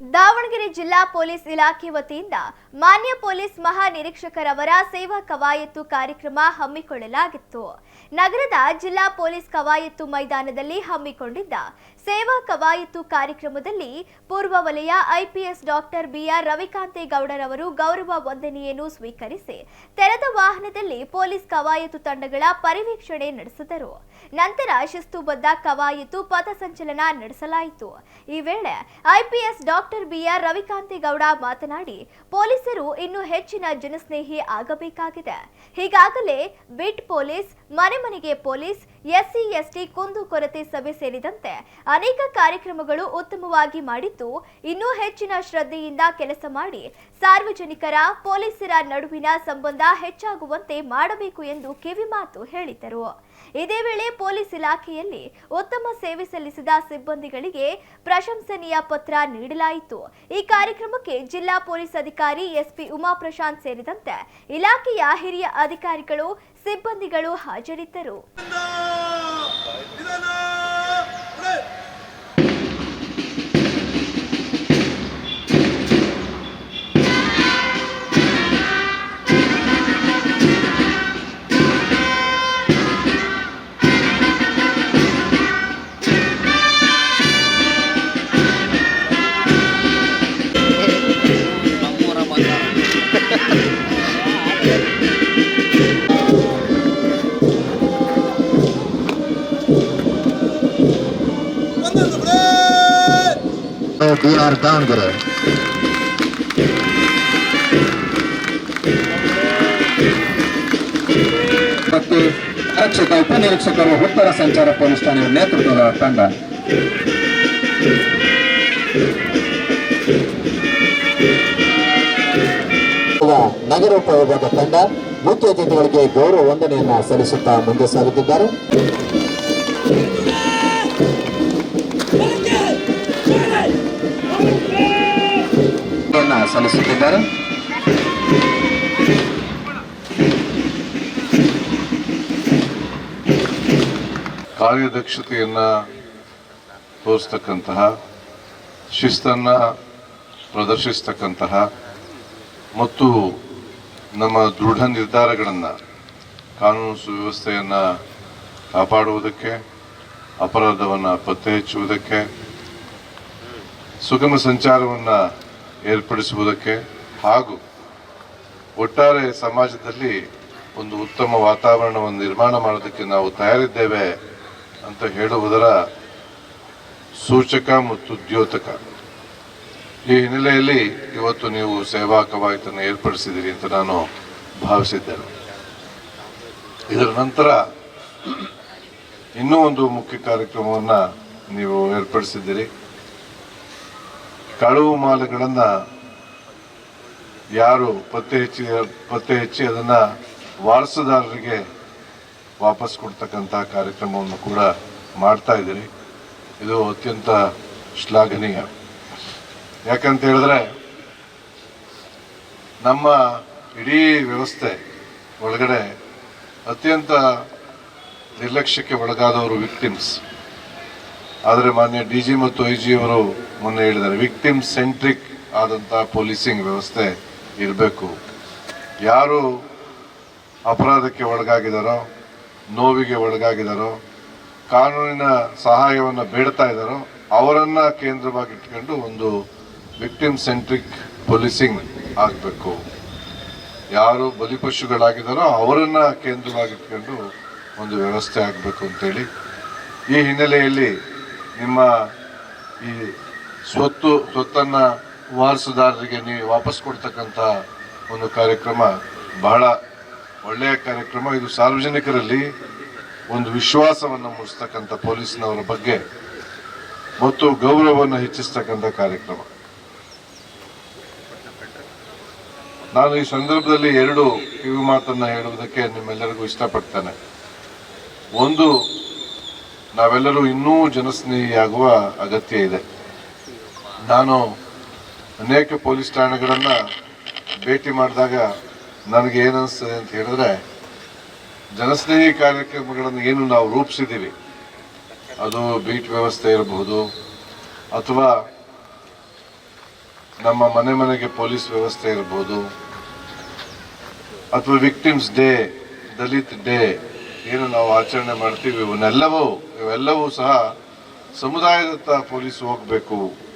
ದಾವಣಗೆರೆ ಜಿಲ್ಲಾ ಪೊಲೀಸ್ ಇಲಾಖೆ ವತಿಯಿಂದ ಮಾನ್ಯ ಪೊಲೀಸ್ ಮಹಾನಿರೀಕ್ಷಕರವರ ಸೇವಾ ಕವಾಯತು ಕಾರ್ಯಕ್ರಮ ಹಮ್ಮಿಕೊಳ್ಳಲಾಗಿತ್ತು. ನಗರದ ಜಿಲ್ಲಾ ಪೊಲೀಸ್ ಕವಾಯತು ಮೈದಾನದಲ್ಲಿ ಹಮ್ಮಿಕೊಂಡಿದ್ದ ಸೇವಾ ಕವಾಯತು ಕಾರ್ಯಕ್ರಮದಲ್ಲಿ ಪೂರ್ವ ವಲಯ ಐಪಿಎಸ್ ಡಾಕ್ಟರ್ ಬಿಆರ್ ರವಿಕಾಂತೇಗೌಡರವರು ಗೌರವ ವಂದನೆಯನ್ನು ಸ್ವೀಕರಿಸಿ ತೆರೆದ ವಾಹನದಲ್ಲಿ ಪೊಲೀಸ್ ಕವಾಯತು ತಂಡಗಳ ಪರಿವೀಕ್ಷಣೆ ನಡೆಸಿದರು. ನಂತರ ಶಿಸ್ತುಬದ್ಧ ಕವಾಯತು ಪಥಸಂಚಲನ ನಡೆಸಲಾಯಿತು. ಈ ವೇಳೆ ಐಪಿಎಸ್ ಡಾಕ್ಟರ್ ಬಿಆರ್ ರವಿಕಾಂತೇಗೌಡ ಮಾತನಾಡಿ, ಪೊಲೀಸರು ಇನ್ನೂ ಹೆಚ್ಚಿನ ಜನಸ್ನೇಹಿ ಆಗಬೇಕಾಗಿದೆ. ಹೀಗಾಗಲೇ ಬಿಟ್ ಪೊಲೀಸ್, ಮನೆ ಮನೆಗೆ ಪೊಲೀಸ್, ಎಸ್ಸಿ ಎಸ್ಟಿ ಕುಂದುಕೊರತೆ ಸಭೆ ಸೇರಿದಂತೆ ಅನೇಕ ಕಾರ್ಯಕ್ರಮಗಳು ಉತ್ತಮವಾಗಿ ಮಾಡಿದ್ದು, ಇನ್ನೂ ಹೆಚ್ಚಿನ ಶ್ರದ್ಧೆಯಿಂದ ಕೆಲಸ ಮಾಡಿ ಸಾರ್ವಜನಿಕರ ಪೊಲೀಸರ ನಡುವಿನ ಸಂಬಂಧ ಹೆಚ್ಚಾಗುವಂತೆ ಮಾಡಬೇಕು ಎಂದು ಕಿವಿಮಾತು ಹೇಳಿದರು. ಇದೇ ವೇಳೆ ಪೊಲೀಸ್ ಇಲಾಖೆಯಲ್ಲಿ ಉತ್ತಮ ಸೇವೆ ಸಲ್ಲಿಸಿದ ಸಿಬ್ಬಂದಿಗಳಿಗೆ ಪ್ರಶಂಸನೀಯ ಪತ್ರ ನೀಡಲಾಯಿತು. ಈ ಕಾರ್ಯಕ್ರಮಕ್ಕೆ ಜಿಲ್ಲಾ ಪೊಲೀಸ್ ಅಧಿಕಾರಿ ಎಸ್ಪಿ ಉಮಾ ಪ್ರಶಾಂತ್ ಸೇರಿದಂತೆ ಇಲಾಖೆಯ ಹಿರಿಯ ಅಧಿಕಾರಿಗಳು, ಸಿಬ್ಬಂದಿಗಳು ಹಾಜರಿದ್ದರು. DR ದಾವಣಗೆರೆ ಮತ್ತು ಆರಕ್ಷಕ ಉಪನಿರೀಕ್ಷಕರು ಉತ್ತರ ಸಂಚಾರ ಪೊಲೀಸ್ ಠಾಣೆಯ ನೇತೃತ್ವದ ತಂಡ ನಗರೋಪಯೋಗದ ತಂಡ ಮುಖ್ಯ ಅತಿಥಿಗಳಿಗೆ ಗೌರವ ವಂದನೆಯನ್ನ ಸಲ್ಲಿಸುತ್ತಾ ಮುಂದೆ ಸಾಗುತ್ತಿದ್ದಾರೆ. ಸಲ್ಲಿಸುತ್ತಿದ್ದಾರೆ. ಕಾರ್ಯದಕ್ಷತೆಯನ್ನ ತೋರಿಸ್ತಕ್ಕಂತಹ, ಶಿಸ್ತನ್ನ ಪ್ರದರ್ಶಿಸ್ತಕ್ಕಂತಹ ಮತ್ತು ನಮ್ಮ ದೃಢ ನಿರ್ಧಾರಗಳನ್ನು, ಕಾನೂನು ಸುವ್ಯವಸ್ಥೆಯನ್ನ ಕಾಪಾಡುವುದಕ್ಕೆ, ಅಪರಾಧವನ್ನು ಪತ್ತೆ ಹಚ್ಚುವುದಕ್ಕೆ, ಸುಗಮ ಸಂಚಾರವನ್ನು ಏರ್ಪಡಿಸುವುದಕ್ಕೆ ಹಾಗೂ ಒಟ್ಟಾರೆ ಸಮಾಜದಲ್ಲಿ ಒಂದು ಉತ್ತಮ ವಾತಾವರಣವನ್ನು ನಿರ್ಮಾಣ ಮಾಡೋದಕ್ಕೆ ನಾವು ತಯಾರಿದ್ದೇವೆ ಅಂತ ಹೇಳುವುದರ ಸೂಚಕ ಮತ್ತು ದ್ಯೋತಕ. ಈ ಹಿನ್ನೆಲೆಯಲ್ಲಿ ಇವತ್ತು ನೀವು ಸೇವಾ ಕವಾಯತನ್ನು ಏರ್ಪಡಿಸಿದ್ದೀರಿ ಅಂತ ನಾನು ಭಾವಿಸಿದ್ದೇನೆ. ಇದರ ನಂತರ ಇನ್ನೂ ಒಂದು ಮುಖ್ಯ ಕಾರ್ಯಕ್ರಮವನ್ನು ನೀವು ಏರ್ಪಡಿಸಿದ್ದೀರಿ. ಕಳವು ಮಾಲುಗಳನ್ನು ಯಾರು ಪತ್ತೆ ಹಚ್ಚಿ ಅದನ್ನು ವಾರಸುದಾರರಿಗೆ ವಾಪಸ್ ಕೊಡ್ತಕ್ಕಂಥ ಕಾರ್ಯಕ್ರಮವನ್ನು ಕೂಡ ಮಾಡ್ತಾ ಇದ್ದೀರಿ. ಇದು ಅತ್ಯಂತ ಶ್ಲಾಘನೀಯ. ಯಾಕಂತ ಹೇಳಿದ್ರೆ ನಮ್ಮ ಇಡೀ ವ್ಯವಸ್ಥೆ ಒಳಗಡೆ ಅತ್ಯಂತ ನಿರ್ಲಕ್ಷ್ಯಕ್ಕೆ ಒಳಗಾದವರು ವಿಕ್ಟಿಮ್ಸ್. ಆದರೆ ಮಾನ್ಯ DG ಮತ್ತು IG ಅವರು ಮೊನ್ನೆ ಹೇಳಿದ್ದಾರೆ, ವಿಕ್ಟಿಮ್ ಸೆಂಟ್ರಿಕ್ ಆದಂಥ ಪೊಲೀಸಿಂಗ್ ವ್ಯವಸ್ಥೆ ಇರಬೇಕು. ಯಾರು ಅಪರಾಧಕ್ಕೆ ಒಳಗಾಗಿದ್ದಾರೋ, ನೋವಿಗೆ ಒಳಗಾಗಿದ್ದಾರೋ, ಕಾನೂನಿನ ಸಹಾಯವನ್ನು ಬೇಡ್ತಾ ಇದ್ದಾರೋ ಅವರನ್ನು ಕೇಂದ್ರವಾಗಿಟ್ಕೊಂಡು ಒಂದು ವಿಕ್ಟಿಮ್ ಸೆಂಟ್ರಿಕ್ ಪೊಲೀಸಿಂಗ್ ಆಗಬೇಕು. ಯಾರು ಬಲಿಪಶುಗಳಾಗಿದ್ದಾರೋ ಅವರನ್ನು ಕೇಂದ್ರವಾಗಿಟ್ಕೊಂಡು ಒಂದು ವ್ಯವಸ್ಥೆ ಆಗಬೇಕು ಅಂತೇಳಿ, ಈ ಹಿನ್ನೆಲೆಯಲ್ಲಿ ನಿಮ್ಮ ಈ ಸ್ವತ್ತನ್ನು ವಾರಸುದಾರರಿಗೆ ನೀವು ವಾಪಸ್ ಕೊಡ್ತಕ್ಕಂಥ ಒಂದು ಕಾರ್ಯಕ್ರಮ ಬಹಳ ಒಳ್ಳೆಯ ಕಾರ್ಯಕ್ರಮ. ಇದು ಸಾರ್ವಜನಿಕರಲ್ಲಿ ಒಂದು ವಿಶ್ವಾಸವನ್ನು ಮೂಡಿಸ್ತಕ್ಕಂಥ ಪೊಲೀಸ್ನವರ ಬಗ್ಗೆ ಮತ್ತು ಗೌರವವನ್ನು ಹೆಚ್ಚಿಸ್ತಕ್ಕಂಥ ಕಾರ್ಯಕ್ರಮ. ನಾನು ಈ ಸಂದರ್ಭದಲ್ಲಿ ಎರಡು ಕಿವಿ ಮಾತನ್ನು ಹೇಳುವುದಕ್ಕೆ ನಿಮ್ಮೆಲ್ಲರಿಗೂ ಇಷ್ಟಪಡ್ತೇನೆ. ಒಂದು, ನಾವೆಲ್ಲರೂ ಇನ್ನೂ ಜನಸ್ನೇಹಿಯಾಗುವ ಅಗತ್ಯ ಇದೆ. ನಾನು ಅನೇಕ ಪೊಲೀಸ್ ಠಾಣೆಗಳನ್ನು ಭೇಟಿ ಮಾಡಿದಾಗ ನನಗೆ ಏನನ್ನಿಸ್ತದೆ ಅಂತ ಹೇಳಿದ್ರೆ, ಜನಸ್ನೇಹಿ ಕಾರ್ಯಕ್ರಮಗಳನ್ನು ಏನು ನಾವು ರೂಪಿಸಿದ್ದೀವಿ, ಅದು ಬೀಟ್ ವ್ಯವಸ್ಥೆ ಇರಬಹುದು ಅಥವಾ ನಮ್ಮ ಮನೆ ಮನೆಗೆ ಪೊಲೀಸ್ ವ್ಯವಸ್ಥೆ ಇರ್ಬೋದು, ಅಥವಾ ವಿಕ್ಟಿಮ್ಸ್ ಡೇ, ದಲಿತ್ ಡೇ ಏನು ನಾವು ಆಚರಣೆ ಮಾಡ್ತೀವಿ, ಇವೆಲ್ಲವೂ ಸಹ ಸಮುದಾಯದತ್ತ ಪೊಲೀಸ್ ಹೋಗಬೇಕು